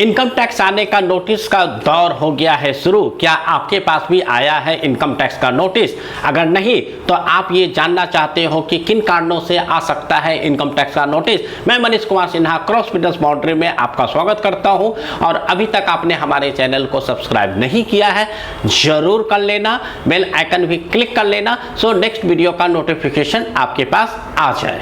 Income tax आने का notice का दौर हो गया है शुरू। क्या आपके पास भी आया है इनकम टैक्स का नोटिस? अगर नहीं तो आप ये जानना चाहते हो कि किन कारणों से आ सकता है इनकम टैक्स का नोटिस। मैं Manish Kumar Sinha cross business boundary में आपका स्वागत करता हूं और अभी तक आपने हमारे चैनल को सब्सक्राइब नहीं किया है जरूर कर लेना, बेल आइकन भी क्लिक कर लेना सो नेक्स्ट वीडियो का नोटिफिकेशन आपके पास आ जाए।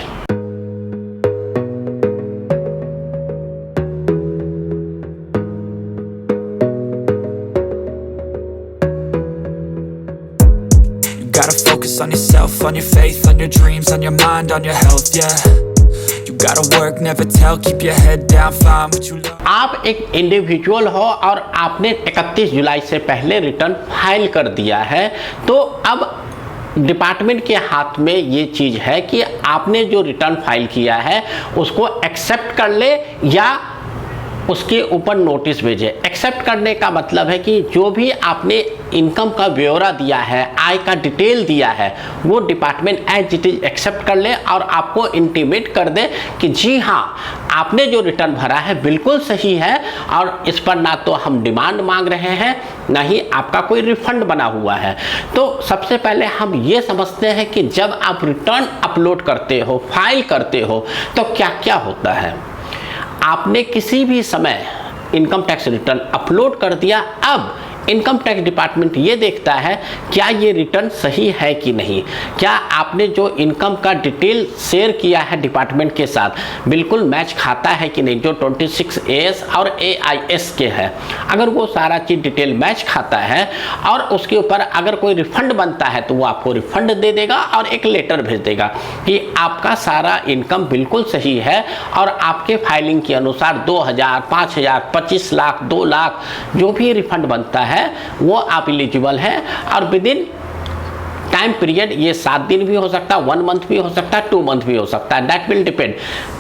Gotta focus on yourself, on your faith, on your dreams, on your mind, on your health, yeah. You gotta work, never tell, keep your head down, find what you love. आप एक individual हो और आपने 31 जुलाई से पहले return file कर दिया है, तो अब डिपार्टमेंट के हाथ में ये चीज़ है कि आपने जो रिटर्न फाइल किया है उसको एक्सेप्ट कर ले या उसके ऊपर नोटिस भेजे। एक्सेप्ट करने का मतलब है कि जो भी आपने इनकम का ब्यौरा दिया है, आय का डिटेल दिया है, वो department as it is accept कर ले और आपको इंटीमेट कर दे कि जी हाँ, आपने जो रिटर्न भरा है बिल्कुल सही है और इस पर ना तो हम डिमांड मांग रहे हैं ना ही आपका कोई रिफंड बना हुआ है। तो सबसे पहले हम ये समझते हैं कि जब आप रिटर्न अपलोड करते हो, फाइल करते हो, तो क्या क्या होता है। आपने किसी भी समय इनकम टैक्स रिटर्न अपलोड कर दिया, अब इनकम टैक्स डिपार्टमेंट ये देखता है क्या ये रिटर्न सही है कि नहीं, क्या आपने जो इनकम का डिटेल शेयर किया है डिपार्टमेंट के साथ बिल्कुल मैच खाता है कि नहीं, जो 26 AS और AIS के है। अगर वो सारा चीज़ डिटेल मैच खाता है और उसके ऊपर अगर कोई रिफंड बनता है तो वो आपको रिफंड दे देगा और एक लेटर भेज देगा कि आपका सारा इनकम बिल्कुल सही है और आपके फाइलिंग के अनुसार 2000, 5000, 25 लाख, 2 लाख जो भी रिफंड बनता है वो आप एलिजिबल है। और विद इन टाइम पीरियड, ये 7 दिन भी हो सकता है, 1 मंथ भी हो सकता है, 2 मंथ भी हो सकता है, दैट विल डिपेंड।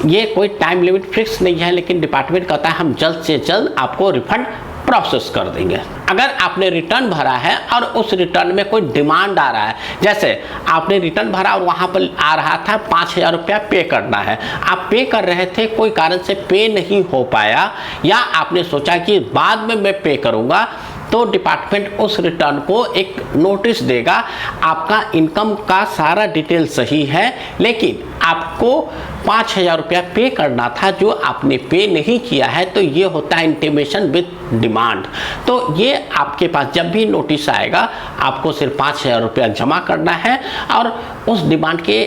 ये कोई टाइम लिमिट फिक्स नहीं है, लेकिन डिपार्टमेंट कहता है हम जल्द से जल्द आपको रिफंड प्रोसेस कर देंगे। अगर आपने रिटर्न भरा है और उस रिटर्न में कोई डिमांड आ रहा है, जैसे आपने रिटर्न भरा और वहाँ पर आ रहा था 5000 रुपया पे करना है, आप पे कर रहे थे, कोई कारण से पे नहीं हो पाया या आपने सोचा कि बाद में मैं पे करूँगा, तो डिपार्टमेंट उस रिटर्न को एक नोटिस देगा आपका इनकम का सारा डिटेल सही है लेकिन आपको 5000 रुपया पे करना था जो आपने पे नहीं किया है। तो ये होता है इंटीमेशन विद डिमांड। तो ये आपके पास जब भी नोटिस आएगा आपको सिर्फ 5000 रुपया जमा करना है और उस डिमांड के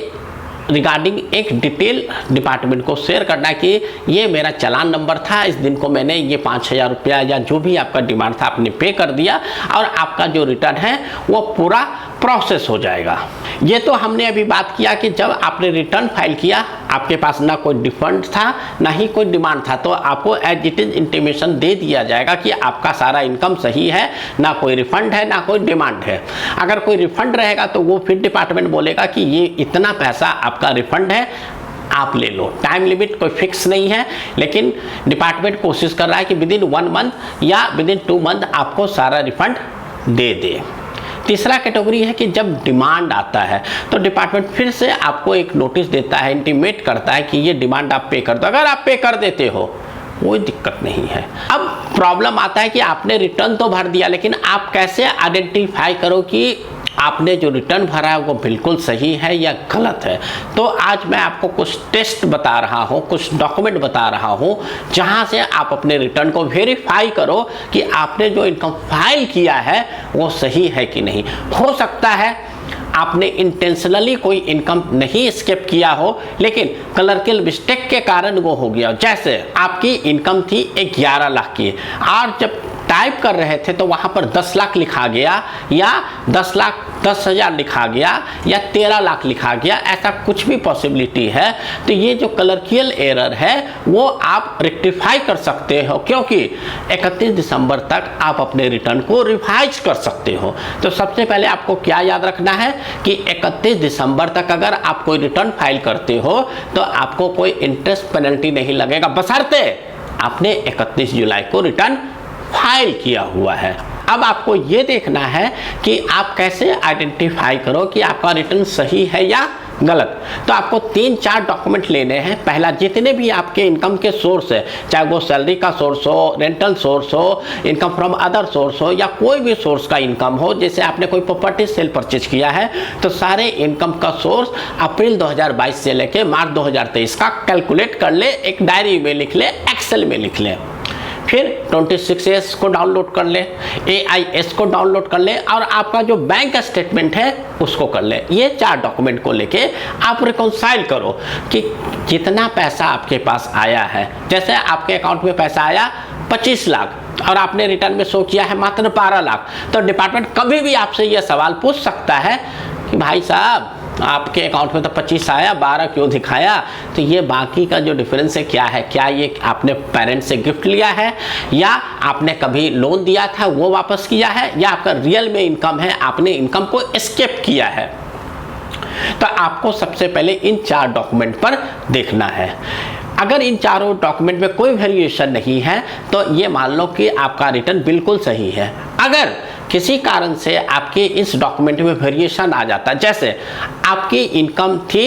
रिगार्डिंग एक डिटेल डिपार्टमेंट को शेयर करना कि ये मेरा चालान नंबर था, इस दिन को मैंने ये 5000 रुपया या जो भी आपका डिमांड था आपने पे कर दिया और आपका जो रिटर्न है वो पूरा प्रोसेस हो जाएगा। ये तो हमने अभी बात किया कि जब आपने रिटर्न फाइल किया आपके पास ना कोई डिफंड था ना ही कोई डिमांड था, तो आपको एज इट इज इंटीमेशन दे दिया जाएगा कि आपका सारा इनकम सही है, ना कोई रिफंड है ना कोई डिमांड है। अगर कोई रिफंड रहेगा तो वो फिर डिपार्टमेंट बोलेगा कि ये इतना पैसा आपका रिफंड है, आप ले लो। टाइम लिमिट कोई फिक्स नहीं है, लेकिन डिपार्टमेंट कोशिश कर रहा है कि विद इन 1 मंथ या विद इन 2 मंथ आपको सारा रिफंड दे दे। तीसरा कैटेगरी है कि जब डिमांड आता है तो डिपार्टमेंट फिर से आपको एक नोटिस देता है, इंटीमेट करता है कि ये डिमांड आप पे कर दो। अगर आप पे कर देते हो कोई दिक्कत नहीं है। अब प्रॉब्लम आता है कि आपने रिटर्न तो भर दिया लेकिन आप कैसे आइडेंटिफाई करो कि आपने जो रिटर्न भरा है वो बिल्कुल सही है या गलत है। तो आज मैं आपको कुछ टेस्ट बता रहा हूँ, कुछ डॉक्यूमेंट बता रहा हूँ जहाँ से आप अपने रिटर्न को वेरीफाई करो कि आपने जो इनकम फाइल किया है वो सही है कि नहीं। हो सकता है आपने इंटेंशनली कोई इनकम नहीं स्किप किया हो लेकिन क्लर्कियल मिस्टेक के कारण वो हो गया। जैसे आपकी इनकम थी 11 लाख की और जब टाइप कर रहे थे तो वहाँ पर 10 लाख लिखा गया या 10,10,000 लिखा गया या 13 लाख लिखा गया, ऐसा कुछ भी पॉसिबिलिटी है। तो ये जो क्लर्कियल एरर है वो आप रेक्टिफाई कर सकते हो, क्योंकि 31 दिसंबर तक आप अपने रिटर्न को रिवाइज कर सकते हो। तो सबसे पहले आपको क्या याद रखना है कि 31 दिसंबर तक अगर आप कोई रिटर्न फाइल करते हो तो आपको कोई इंटरेस्ट पेनल्टी नहीं लगेगा, बशर्ते आपने 31 जुलाई को रिटर्न फाइल किया हुआ है। अब आपको ये देखना है कि आप कैसे आइडेंटिफाई करो कि आपका रिटर्न सही है या गलत। तो आपको 3-4 डॉक्यूमेंट लेने हैं। पहला, जितने भी आपके इनकम के सोर्स है, चाहे वो सैलरी का सोर्स हो, रेंटल सोर्स हो, इनकम फ्रॉम अदर सोर्स हो, या कोई भी सोर्स का इनकम हो, जैसे आपने कोई प्रॉपर्टी सेल परचेज किया है, तो सारे इनकम का सोर्स अप्रैल 2022 से लेके मार्च 2023 का कैलकुलेट कर ले, एक डायरी में लिख ले, एक्सेल में लिख ले। फिर 26S को डाउनलोड कर ले, AIS को डाउनलोड कर ले, और आपका जो बैंक स्टेटमेंट है उसको कर ले। ये 4 डॉक्यूमेंट को लेके आप रिकॉन्साइल करो कि जितना पैसा आपके पास आया है। जैसे आपके अकाउंट में पैसा आया 25 लाख और आपने रिटर्न में शो किया है मात्र 12 लाख, तो डिपार्टमेंट कभी भी आपसे यह सवाल पूछ सकता है कि भाई साहब, आपके अकाउंट में तो 25 आया, 12 क्यों दिखाया? तो ये बाकी का जो डिफरेंस है क्या है? क्या ये आपने पेरेंट्स से गिफ्ट लिया है, या आपने कभी लोन दिया था वो वापस किया है, या आपका रियल में इनकम है, आपने इनकम को एस्केप किया है? तो आपको सबसे पहले इन 4 डॉक्यूमेंट पर देखना है। अगर इन चारों डॉक्यूमेंट में कोई वेरिएशन नहीं है तो ये मान लो कि आपका रिटर्न बिल्कुल सही है। अगर किसी कारण से आपके इस डॉक्यूमेंट में वेरिएशन आ जाता, जैसे आपकी इनकम थी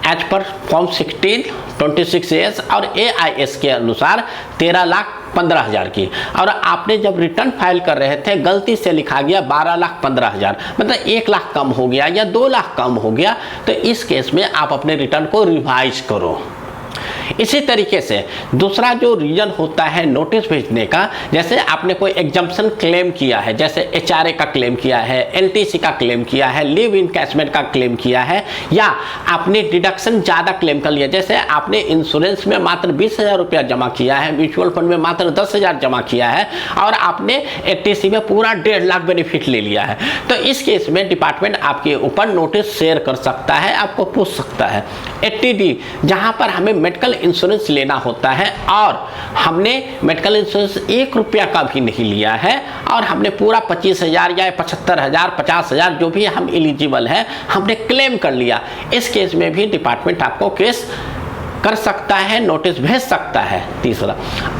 एज पर फॉर्म 16 26S और AIS के अनुसार 13,15,000 की, और आपने जब रिटर्न फाइल कर रहे थे गलती से लिखा गया 12,15,000, मतलब 1 लाख कम हो गया या 2 लाख कम हो गया, तो इस केस में आप अपने रिटर्न को रिवाइज करो। इसी तरीके से दूसरा जो रीजन होता है नोटिस भेजने का, जैसे आपने कोई एग्जम्पशन क्लेम किया है, जैसे HRA का क्लेम किया है, LTC का क्लेम किया है, लीव इनकैशमेंट का क्लेम किया है, या आपने डिडक्शन ज़्यादा क्लेम कर लिया, जैसे आपने इंश्योरेंस में मात्र 20,000 रुपया जमा किया है, म्यूचुअल फंड में मात्र 10,000 जमा किया है, और आपने LTC में पूरा 1.5 लाख बेनिफिट ले लिया है, तो इस केस में डिपार्टमेंट आपके ऊपर नोटिस शेयर कर सकता है, आपको पूछ सकता है। 80D, जहाँ पर हमें मेडिकल इंश्योरेंस लेना होता है और हमने मेडिकल इंश्योरेंस 1 रुपया का भी नहीं लिया है, और हमने पूरा 25,000 या 75,000 50,000 जो भी हम एलिजिबल है हमने क्लेम कर लिया, इस केस में भी डिपार्टमेंट आपको केस कर सकता है, नोटिस भेज सकता है। तीसरा,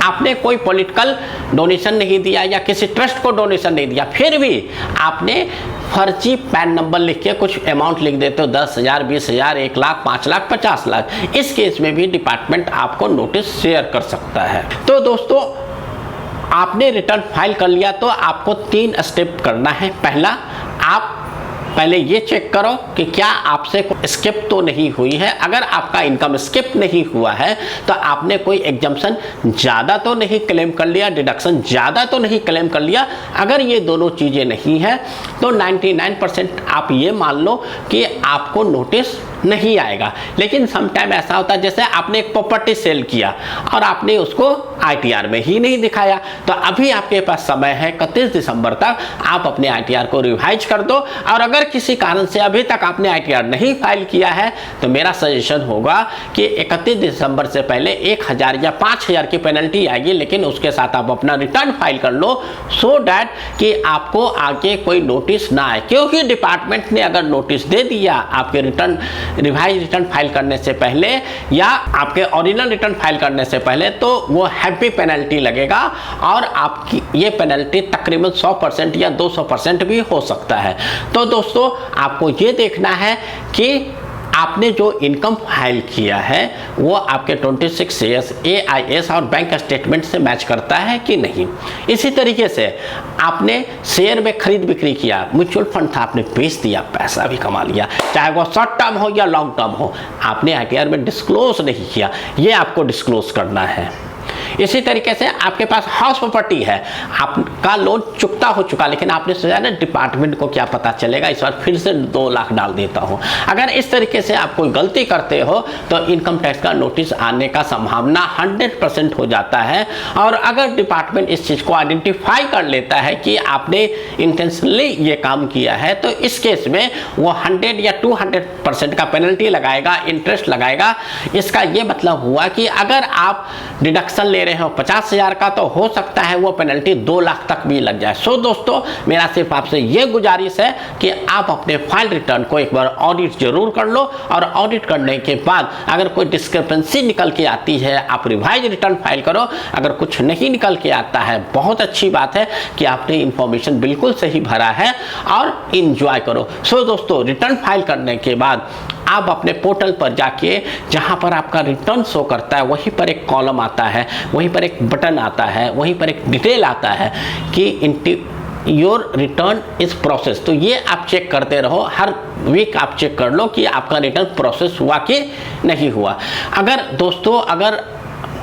आपने कोई पॉलिटिकल डोनेशन नहीं दिया या किसी ट्रस्ट को डोनेशन नहीं दिया, फिर भी आपने फर्जी पैन नंबर लिख के कुछ अमाउंट लिख देते हो, 10,000 20,000 1 लाख 5 लाख 50 लाख, इस केस में भी डिपार्टमेंट आपको नोटिस शेयर कर सकता है। तो दोस्तों, आपने रिटर्न फाइल कर लिया तो आपको 3 स्टेप करना है। पहला, आप पहले ये चेक करो कि क्या आपसे स्किप तो नहीं हुई है। अगर आपका इनकम स्किप नहीं हुआ है तो आपने कोई एग्जम्पशन ज़्यादा तो नहीं क्लेम कर लिया, डिडक्शन ज़्यादा तो नहीं क्लेम कर लिया। अगर ये दोनों चीज़ें नहीं है तो 99% आप ये मान लो कि आपको नोटिस नहीं आएगा। लेकिन समटाइम ऐसा होता है, जैसे आपने एक प्रॉपर्टी सेल किया और आपने उसको ITR में ही नहीं दिखाया, तो अभी आपके पास समय है 31 दिसंबर तक, आप अपने ITR को रिवाइज कर दो। और अगर किसी कारण से अभी तक आपने ITR नहीं फाइल किया है तो मेरा सजेशन होगा कि 31 दिसंबर से पहले 1,000 या 5,000 की पेनल्टी आएगी, लेकिन उसके साथ आप अपना रिटर्न फाइल कर लो, सो डैट कि आपको आगे कोई नोटिस ना आए। क्योंकि डिपार्टमेंट ने अगर नोटिस दे दिया आपके रिटर्न रिवाइज रिटर्न फाइल करने से पहले या आपके ओरिजिनल रिटर्न फाइल करने से पहले, तो वो हैवी पेनल्टी लगेगा, और आपकी ये पेनल्टी तकरीबन 100% या 200% भी हो सकता है। तो दोस्तों, आपको ये देखना है कि आपने जो इनकम फाइल किया है वो आपके 26CS, AIS और बैंक स्टेटमेंट से मैच करता है कि नहीं। इसी तरीके से आपने शेयर में खरीद बिक्री किया, म्यूचुअल फंड था, आपने बेच दिया, पैसा भी कमा लिया, चाहे वो शॉर्ट टर्म हो या लॉन्ग टर्म हो, आपने ITR में डिस्क्लोज नहीं किया, ये आपको डिस्क्लोज करना है। इसी तरीके से आपके पास हाउस प्रॉपर्टी है, आपका लोन चुकता हो चुका, लेकिन आपने सोचा ना डिपार्टमेंट को क्या पता चलेगा, इस बार फिर से 2 लाख डाल देता हूं। अगर इस तरीके से आप कोई गलती करते हो तो इनकम टैक्स का नोटिस आने का संभावना 100% हो जाता है। और अगर डिपार्टमेंट इस चीज़ को आइडेंटिफाई कर लेता है कि आपने इंटेंशनली ये काम किया है, तो इस केस में वो 100 या 200% का पेनल्टी लगाएगा, इंटरेस्ट लगाएगा। इसका ये मतलब हुआ कि अगर आप डिडक्शन ले रहे हो 50,000 का, तो हो सकता है वो पेनल्टी 2 लाख तक भी लग जाए। सो दोस्तों, मेरा सिर्फ आपसे ये गुजारिश है कि आप अपने फाइल रिटर्न को एक बार ऑडिट जरूर कर लो, और ऑडिट करने के बाद अगर कोई डिस्क्रिपेंसी निकल के आती है आप रिवाइज रिटर्न फाइल करो। अगर कुछ नहीं निकल के आता है, बहुत अच्छी बात है कि आपने इंफॉर्मेशन बिल्कुल सही भरा है, और इंजॉय करो। सो दोस्तों, रिटर्न फाइल करने के बाद आप अपने पोर्टल पर जाके जहां पर आपका रिटर्न शो करता है वहीं पर एक कॉलम आता है, वहीं पर एक बटन आता है, वहीं पर एक डिटेल आता है कि योर रिटर्न इज प्रोसेस। तो ये आप चेक करते रहो, हर वीक आप चेक कर लो कि आपका रिटर्न प्रोसेस हुआ कि नहीं हुआ। अगर दोस्तों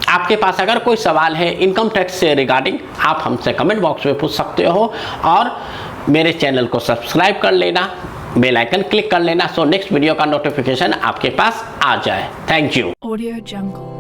आपके पास अगर कोई सवाल है इनकम टैक्स से रिगार्डिंग, आप हमसे कमेंट बॉक्स में पूछ सकते हो और मेरे चैनल को सब्सक्राइब कर लेना, बेल आइकन क्लिक कर लेना सो नेक्स्ट वीडियो का नोटिफिकेशन आपके पास आ जाए। Thank you. Audio Jungle।